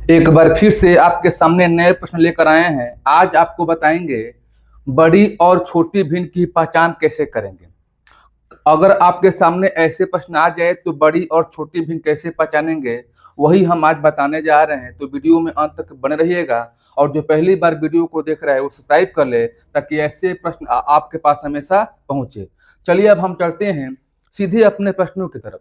एक बार फिर से आपके सामने नए प्रश्न लेकर आए हैं। आज आपको बताएंगे बड़ी और छोटी भिन्न की पहचान कैसे करेंगे। अगर आपके सामने ऐसे प्रश्न आ जाए तो बड़ी और छोटी भिन्न कैसे पहचानेंगे, वही हम आज बताने जा रहे हैं। तो वीडियो में अंत तक बने रहिएगा और जो पहली बार वीडियो को देख रहा है वो सब्सक्राइब कर ले, ताकि ऐसे प्रश्न आपके पास हमेशा पहुंचे। चलिए अब हम चलते हैं सीधे अपने प्रश्नों की तरफ।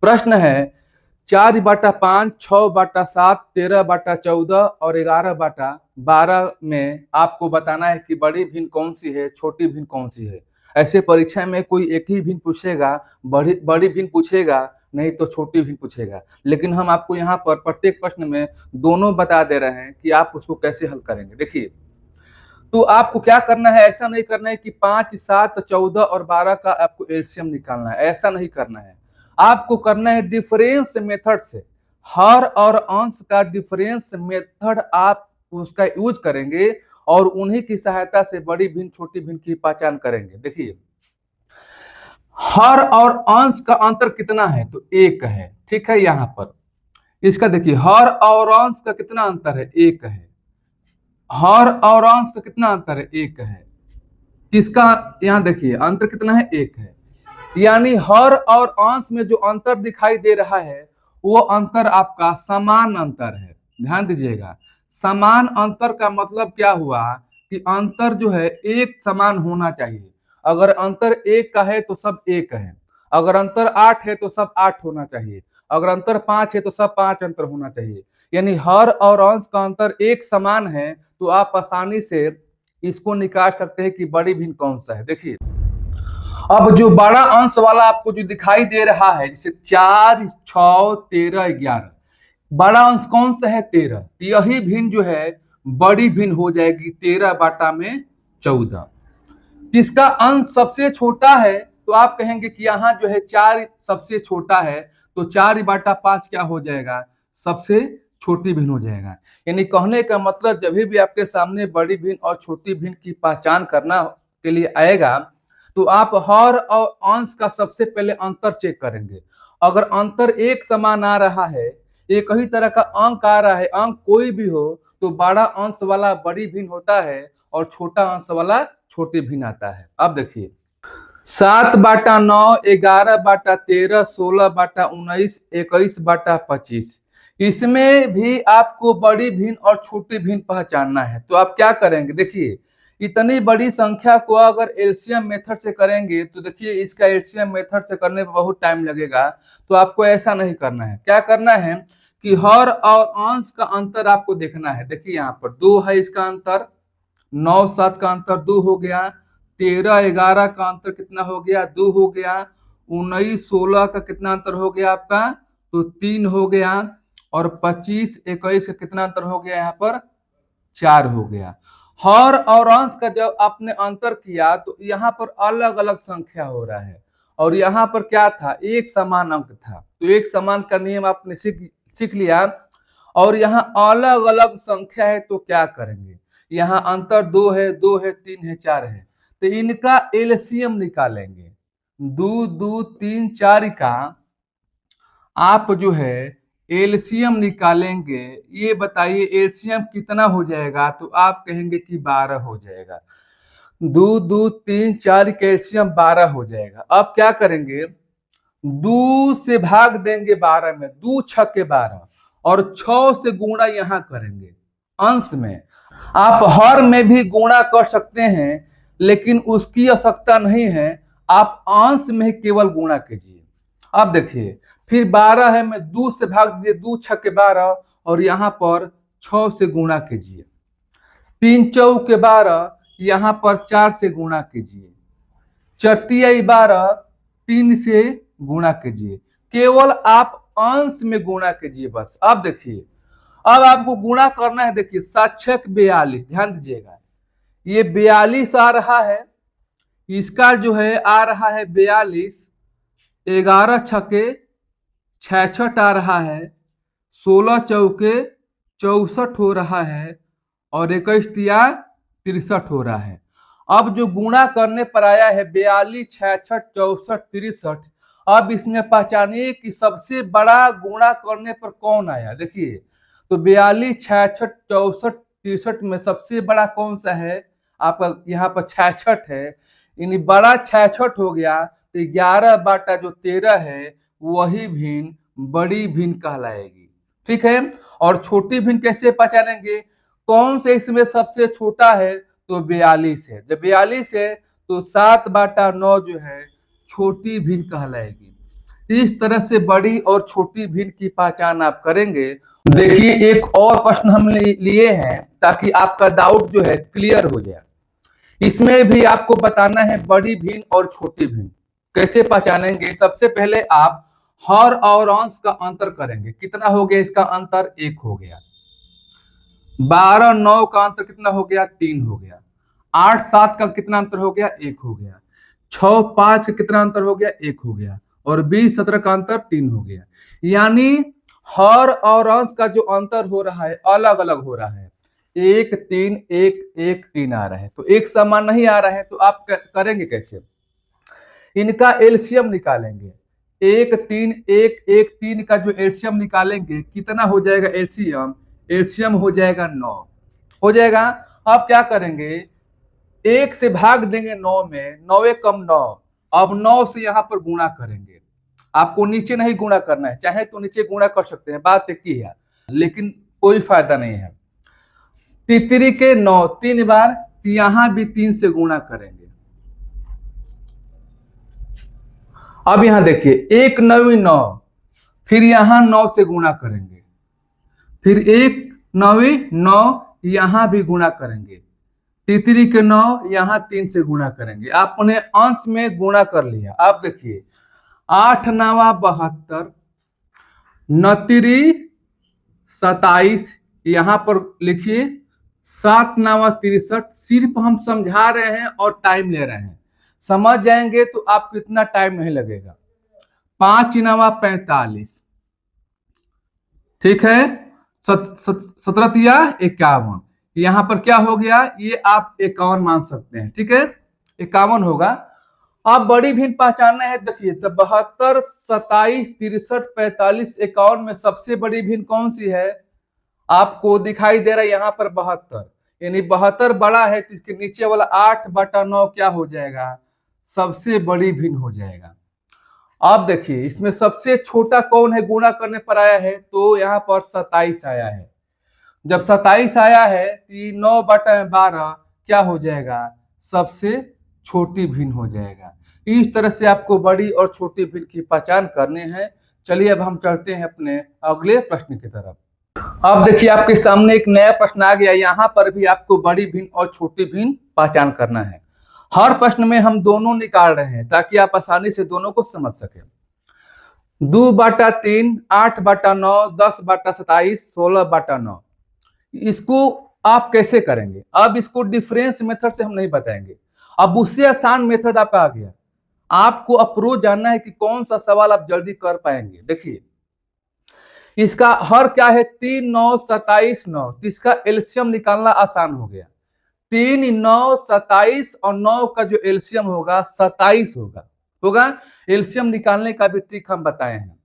प्रश्न है 4/5, 6/7, 13/14 और 11/12 में आपको बताना है कि बड़ी भिन्न कौन सी है, छोटी भिन्न कौन सी है। ऐसे परीक्षा में कोई एक ही भिन्न पूछेगा, बड़ी बड़ी भिन्न पूछेगा, नहीं तो छोटी भिन्न पूछेगा। लेकिन हम आपको यहाँ पर प्रत्येक प्रश्न में दोनों बता दे रहे हैं कि आप उसको कैसे हल करेंगे। देखिए, तो आपको क्या करना है, ऐसा नहीं करना है कि 5, 7, 14 और 12 का आपको एलसीएम निकालना है, ऐसा नहीं करना है। आपको करना है डिफरेंस मेथड से। हर और अंश का डिफरेंस मेथड आप उसका यूज करेंगे और उन्हीं की सहायता से बड़ी भिन्न छोटी भिन्न की पहचान करेंगे। देखिए, हर और अंश का अंतर कितना है, तो 1 है। ठीक है, यहां पर इसका देखिए, हर और अंश का कितना अंतर है, 1 है। हर और अंश का कितना अंतर है, 1 है। किसका, यहाँ देखिए अंतर कितना है, 1 है। यानी हर और अंश में जो अंतर दिखाई दे रहा है वो अंतर आपका समान अंतर है। ध्यान दीजिएगा, समान अंतर का मतलब क्या हुआ कि अंतर जो है एक समान होना चाहिए। अगर अंतर 1 का है तो सब 1 है। अगर अंतर 8 है तो सब 8 होना चाहिए। अगर अंतर 5 है तो सब 5 अंतर होना चाहिए। यानी हर और अंश का अंतर एक समान है, तो आप आसानी से इसको निकाल सकते हैं कि बड़ी भिन्न कौन सा है। देखिए, अब जो बड़ा अंश वाला आपको जो दिखाई दे रहा है, जैसे 4, 6, 13, 11, बड़ा अंश कौन सा है, 13। यही भिन्न जो है बड़ी भिन्न हो जाएगी 13/14। किसका अंश सबसे छोटा है, तो आप कहेंगे कि यहाँ जो है 4 सबसे छोटा है, तो 4/5 क्या हो जाएगा, सबसे छोटी भिन्न हो जाएगा। यानी कहने का मतलब, जब भी आपके सामने बड़ी भिन्न और छोटी भिन्न की पहचान करना के लिए आएगा, तो आप हर और अंश का सबसे पहले अंतर चेक करेंगे। अगर अंतर एक समान आ रहा है, एक ही तरह का अंक आ रहा है, अंक कोई भी हो, तो बड़ा अंश वाला बड़ी भिन्न होता है और छोटा अंश वाला छोटी भिन्न आता है। अब देखिए, 7/9, 11/13, 16/19, 21/25, इसमें भी आपको बड़ी भिन्न और छोटी भिन्न पहचानना है। तो आप क्या करेंगे, देखिए इतनी बड़ी संख्या को अगर एलसीएम मेथड से करेंगे तो देखिए इसका एलसीएम मेथड से करने में बहुत टाइम लगेगा। तो आपको ऐसा नहीं करना है। क्या करना है कि हर और अंश का अंतर आपको देखना है। देखिए यहाँ पर 2 है, इसका अंतर 9, 7 का अंतर 2 हो गया। 13, 11 का अंतर कितना हो गया, 2 हो गया। 19, 16 का कितना अंतर हो गया आपका, तो 3 हो गया। और 25, 21 का कितना अंतर हो गया, यहाँ पर 4 हो गया। हर और अंश का जब आपने अंतर किया तो यहाँ पर अलग अलग संख्या हो रहा है, और यहाँ पर क्या था, एक समान अंक था। तो एक समान का नियम आपने सीख लिया। और यहाँ अलग अलग संख्या है तो क्या करेंगे, यहाँ अंतर 2 है, 2 है, 3 है, 4 है, तो इनका एलसीएम निकालेंगे। 2, 2, 3, 4 का आप जो है एलसीएम निकालेंगे। ये बताइए एलसीएम कितना हो जाएगा, तो आप कहेंगे कि 12 हो जाएगा। 2, 2, 3, 4 का एलसीएम 12 हो जाएगा। अब क्या करेंगे, 2 से भाग देंगे 12 में, 2 छक्के 12, और 6 से गुणा यहाँ करेंगे अंश में। आप हर में भी गुणा कर सकते हैं, लेकिन उसकी आवश्यकता नहीं है। आप अंश में केवल गुणा कीजिए। अब देखिए, फिर 12 है, मैं 2 से भाग दीजिए, 2 छक्के 12, और यहाँ पर 6 से गुणा कीजिए। 3 चौके 12, यहाँ पर 4 से गुणा कीजिए। 4 12, 3 से गुणा कीजिए। केवल आप अंश में गुणा कीजिए बस। अब देखिए, अब आपको गुणा करना है। देखिए 7 छक 42, ध्यान दीजिएगा, ये 42 आ रहा है, इसका जो है आ रहा है 42। 11 छके 66 आ रहा है। 16 चौके 64 हो रहा है, और 21 तिया 63 हो रहा है। अब जो गुणा करने पर आया है 42, 66, 64, 63, अब इसमें पहचानिए कि सबसे बड़ा गुणा करने पर कौन आया। देखिए तो 42, 66, 64, 63 में सबसे बड़ा कौन सा है? आपका यहाँ पर 66 है, यानी बड़ा 66 हो गया। तो 11/13 है वही भिन्न बड़ी भिन्न कहलाएगी। ठीक है, और छोटी भिन्न कैसे पहचानेंगे? कौन से इसमें सबसे छोटा है? तो 42 है। जब 42 है तो 7/9 जो है छोटी भिन्न कहलाएगी। इस तरह से बड़ी और छोटी भिन्न की पहचान आप करेंगे। देखिए, एक और प्रश्न हम लिए हैं ताकि आपका डाउट जो है क्लियर हो जाए। इसमें भी आपको बताना है बड़ी भिन्न और छोटी भिन्न कैसे पहचानेंगे। सबसे पहले आप हर और अंश का अंतर करेंगे। कितना हो गया इसका अंतर? 1 हो गया। 12, 9 का अंतर कितना हो गया? 3 हो गया। 8, 7 का कितना अंतर हो गया? 1 हो गया। 6, 5 का कितना अंतर हो गया? 1 हो गया। और 20, 17 का अंतर 3 हो गया। यानी हर और अंश का जो अंतर हो रहा है अलग अलग हो रहा है। 1, 3, 1, 1, 3 आ रहा है। तो एक समान नहीं आ रहा है, तो आप करेंगे कैसे? इनका एलसीएम निकालेंगे। 1, 3, 1, 1, 3 का जो एलसीएम निकालेंगे कितना हो जाएगा? एलसीएम एलसीएम हो जाएगा 9 हो जाएगा। अब क्या करेंगे? 1 से भाग देंगे 9 में, 9 कम 9। अब 9 से यहाँ पर गुणा करेंगे। आपको नीचे नहीं गुणा करना है, चाहे तो नीचे गुणा कर सकते हैं, बात एक ही है, लेकिन कोई फायदा नहीं है। तितरी के 9 3 बार, यहां भी 3 से गुणा करेंगे। अब यहां देखिए 1 9 9, फिर यहां 9 से गुणा करेंगे, फिर 1 9 9, यहां भी गुणा करेंगे। तितरी के 9 यहां 3 से गुणा करेंगे। आपने अंश में गुणा कर लिया। अब देखिए 8 9 72, 9 27, यहां पर लिखिए 7 9 63। सिर्फ हम समझा रहे हैं और टाइम ले रहे हैं, समझ जाएंगे तो आपको इतना टाइम नहीं लगेगा। 5 9 45, ठीक है। 17 या 51, यहां पर क्या हो गया? ये आप 51 मान सकते हैं, ठीक है, 51 होगा। अब बड़ी भिन्न पहचानना है। देखिए 72, 27, 63, 45, 51 में सबसे बड़ी भिन्न कौन सी है? आपको दिखाई दे रहा है यहाँ पर 72, यानी 72 बड़ा है, तो इसके नीचे वाला 8/9 क्या हो जाएगा? सबसे बड़ी भिन्न हो जाएगा। अब देखिए इसमें सबसे छोटा कौन है गुणा करने पर आया है? तो यहाँ पर 27 आया है। जब 27 आया है तो 9/12 क्या हो जाएगा? सबसे छोटी भिन्न हो जाएगा। इस तरह से आपको बड़ी और छोटी भिन्न की पहचान करनी है। चलिए अब हम चलते हैं अपने अगले प्रश्न की तरफ। अब देखिए आपके सामने एक नया प्रश्न आ गया। यहाँ पर भी आपको बड़ी भिन्न और छोटी भिन्न पहचान करना है। हर प्रश्न में हम दोनों निकाल रहे हैं ताकि आप आसानी से दोनों को समझ सके। 2/3, 8/9, 10/27, 16/9, इसको आप कैसे करेंगे? अब इसको डिफरेंस मेथड से हम नहीं बताएंगे, अब उससे आसान मेथड आपका आ गया। आपको अप्रोच जानना है कि कौन सा सवाल आप जल्दी कर पाएंगे। देखिए इसका हर क्या है? 3 9 27 9, तो इसका एलसीएम निकालना आसान हो गया। 3 9 27 और 9 का जो एलसीएम होगा 27 होगा। एलसीएम निकालने का भी ट्रिक हम बताए हैं।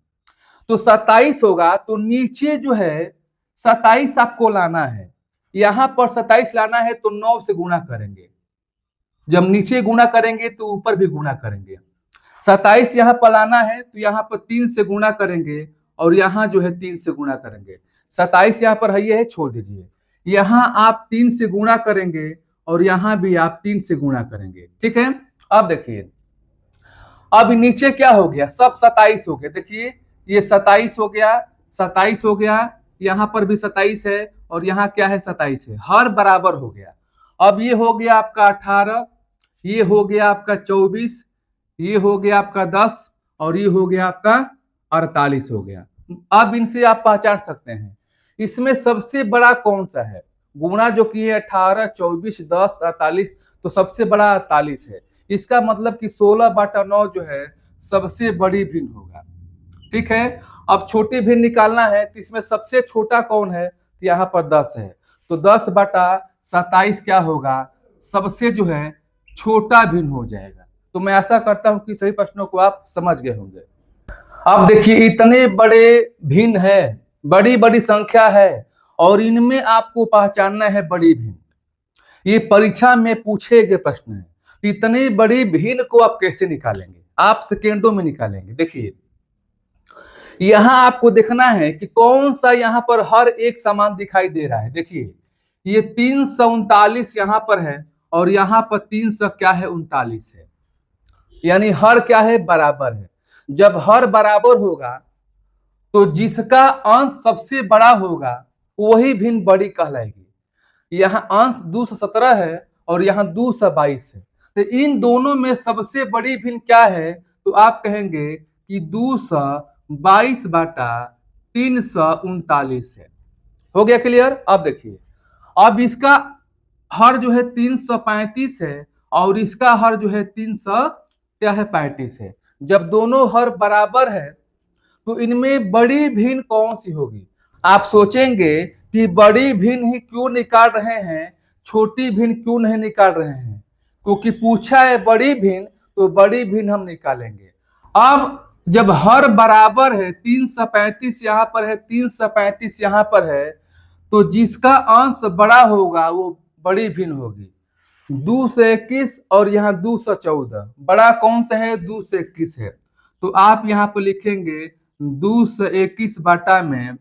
तो 27 होगा, तो नीचे जो है 27 आपको लाना है। यहां पर 27 लाना है तो 9 से गुणा करेंगे। जब नीचे गुणा करेंगे तो ऊपर भी गुणा करेंगे। 27 यहाँ पर लाना है तो यहाँ पर 3 से गुणा करेंगे और यहाँ जो है 3 से गुणा करेंगे। 27 यहाँ पर है, छोड़ दीजिए। यहाँ आप 3 से गुणा करेंगे और यहाँ भी आप 3 से गुणा करेंगे, ठीक है। अब देखिए अब नीचे क्या हो गया? सब 27 हो गया। देखिए ये 27 हो गया, 27 हो गया, यहाँ पर भी 27 है और यहाँ क्या है? 27 है, हर बराबर हो गया। अब ये हो गया आपका 18, ये हो गया आपका 24, ये हो गया आपका 10 और ये हो गया आपका 48 हो गया। अब इनसे आप पहचान सकते हैं इसमें सबसे बड़ा कौन सा है। गुणा जो किए 18, 24, 10, 48, तो सबसे बड़ा 48 है। इसका मतलब कि 16/9 जो है सबसे बड़ी भिन्न होगा, ठीक है। अब छोटी भिन्न निकालना है तो इसमें सबसे छोटा कौन है? तो यहाँ पर 10 है, तो 10/27 क्या होगा? सबसे जो है छोटा भिन्न हो जाएगा। तो मैं आशा करता हूं कि सभी प्रश्नों को आप समझ गए होंगे। अब देखिए इतने बड़े भिन्न है, बड़ी बड़ी संख्या है, और इनमें आपको पहचानना है बड़ी भिन्न। ये परीक्षा में पूछे गए प्रश्न है। इतनी बड़ी भिन्न को आप कैसे निकालेंगे? आप सेकेंडों में निकालेंगे। देखिए यहां आपको देखना है कि कौन सा यहां पर हर एक समान दिखाई दे रहा है। देखिए ये 339 यहां पर है और यहां पर 300 क्या है 39 है, यानी हर क्या है बराबर है। जब हर बराबर होगा तो जिसका अंश सबसे बड़ा होगा वही भिन्न बड़ी कहलाएगी। यहाँ अंश 217 है और यहाँ 222 है, तो इन दोनों में सबसे बड़ी भिन्न क्या है? तो आप कहेंगे कि 222 बटा 339 है। हो गया क्लियर? अब देखिए अब इसका हर जो है 335 है और इसका हर जो है 300 क्या है 35 है। जब दोनों हर बराबर है तो इनमें बड़ी भिन्न कौन सी होगी? आप सोचेंगे कि बड़ी भिन्न ही क्यों निकाल रहे हैं, छोटी भिन्न क्यों नहीं निकाल रहे हैं? क्योंकि पूछा है बड़ी भिन्न तो बड़ी भिन्न हम निकालेंगे। अब जब हर बराबर है 335 यहाँ पर है 335 यहाँ पर है, तो जिसका अंश बड़ा होगा वो बड़ी भिन्न होगी। 221 और यहाँ 214, बड़ा कौन सा है? 221 है। तो आप यहाँ पर लिखेंगे 221 बटा में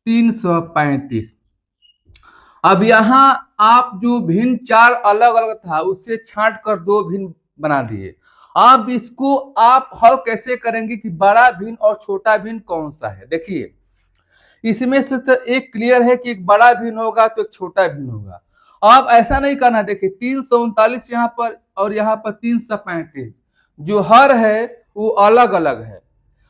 335। अब यहाँ आप जो भिन्न चार अलग अलग था उससे छांट कर दो भिन्न बना दिए। अब इसको आप हल कैसे करेंगे कि बड़ा भिन्न और छोटा भिन्न कौन सा है? देखिए इसमें से तो एक क्लियर है कि एक बड़ा भिन्न होगा तो एक छोटा भिन्न होगा। अब ऐसा नहीं करना। देखिए 339 यहाँ पर और यहाँ पर 335, जो हर है वो अलग अलग है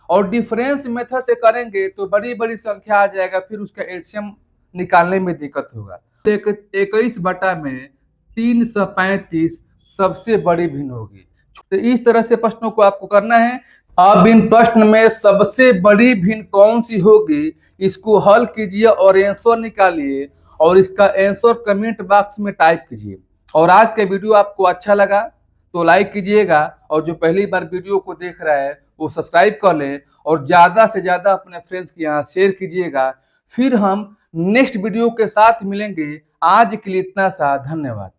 और डिफरेंस मेथड से करेंगे तो बड़ी बड़ी संख्या आ जाएगा, फिर उसका एलसीएम निकालने में दिक्कत होगा। 21 बटा में 335 सबसे बड़ी भिन्न होगी। तो इस तरह से प्रश्नों को आपको करना है। अब इन प्रश्न में सबसे बड़ी भिन्न कौन सी होगी इसको हल कीजिए और आंसर निकालिए और इसका आंसर कमेंट बॉक्स में टाइप कीजिए। और आज का वीडियो आपको अच्छा लगा तो लाइक कीजिएगा और जो पहली बार वीडियो को देख रहा है वो सब्सक्राइब कर ले और ज्यादा से ज्यादा अपने फ्रेंड्स के यहाँ शेयर कीजिएगा। फिर हम नेक्स्ट वीडियो के साथ मिलेंगे। आज के लिए इतना सा, धन्यवाद।